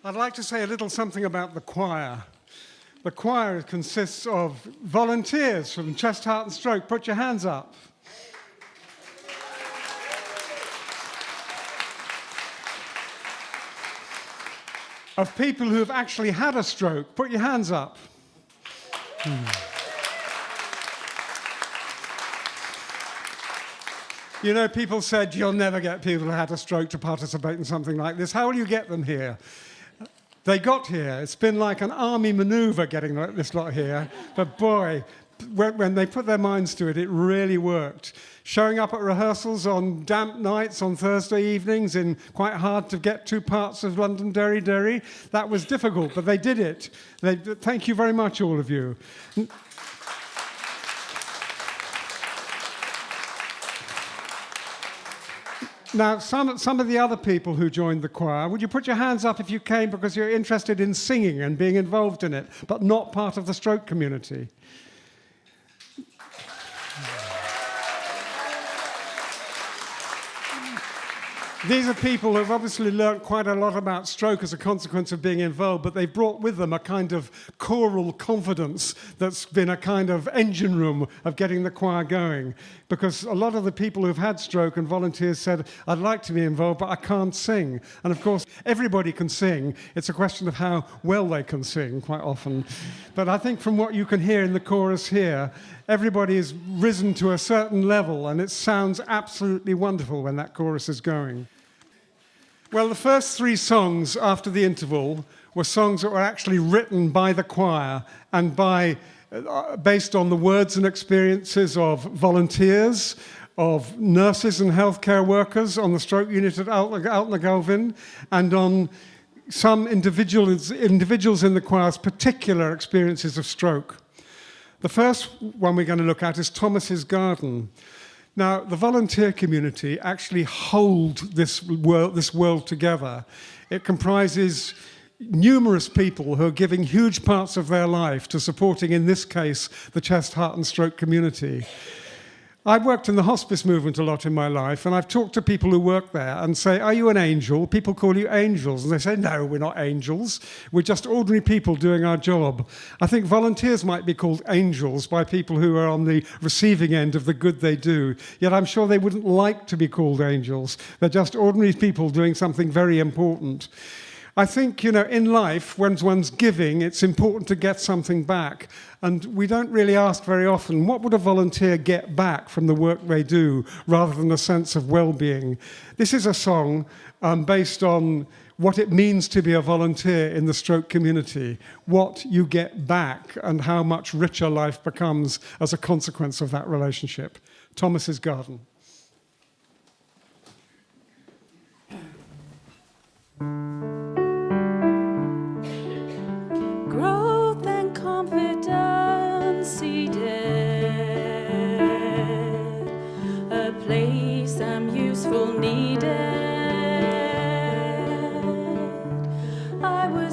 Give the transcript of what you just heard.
I'd like to say a little something about the choir. The choir consists of volunteers from Chest, Heart and Stroke. Put your hands up. Of people who have actually had a stroke. Put your hands up. You know, people said you'll never get people who had a stroke to participate in something like this. How will you get them here? They got here. It's been like an army maneuver getting this lot here. But boy, when they put their minds to it, it really worked. Showing up at rehearsals on damp nights on Thursday evenings in quite hard to get to parts of London, Derry, that was difficult, but they did it. Thank you very much, all of you. Now, some of the other people who joined the choir, would you put your hands up if you came because you're interested in singing and being involved in it, but not part of the stroke community? These are people who have obviously learnt quite a lot about stroke as a consequence of being involved, but they've brought with them a kind of choral confidence that's been a kind of engine room of getting the choir going. Because a lot of the people who've had stroke and volunteers said, I'd like to be involved, but I can't sing. And of course, everybody can sing. It's a question of how well they can sing, quite often. But I think from what you can hear in the chorus here, everybody has risen to a certain level, and it sounds absolutely wonderful when that chorus is going. Well, the first three songs after the interval were songs that were actually written by the choir and based on the words and experiences of volunteers, of nurses and healthcare workers on the stroke unit at Altnagelvin, and on some individuals in the choir's particular experiences of stroke. The first one we're going to look at is Thomas's Garden. Now, the volunteer community actually hold this world together. It comprises numerous people who are giving huge parts of their life to supporting, in this case, the Chest, Heart and Stroke community. I've worked in the hospice movement a lot in my life, and I've talked to people who work there and say, are you an angel? People call you angels. And they say, no, we're not angels. We're just ordinary people doing our job. I think volunteers might be called angels by people who are on the receiving end of the good they do. Yet I'm sure they wouldn't like to be called angels. They're just ordinary people doing something very important. I think, you know, in life, when one's giving, it's important to get something back. And we don't really ask very often, what would a volunteer get back from the work they do, rather than a sense of well-being? This is a song based on what it means to be a volunteer in the stroke community, what you get back, and how much richer life becomes as a consequence of that relationship. Thomas's Garden. Growth and confidence seeded, a place I'm useful needed. I was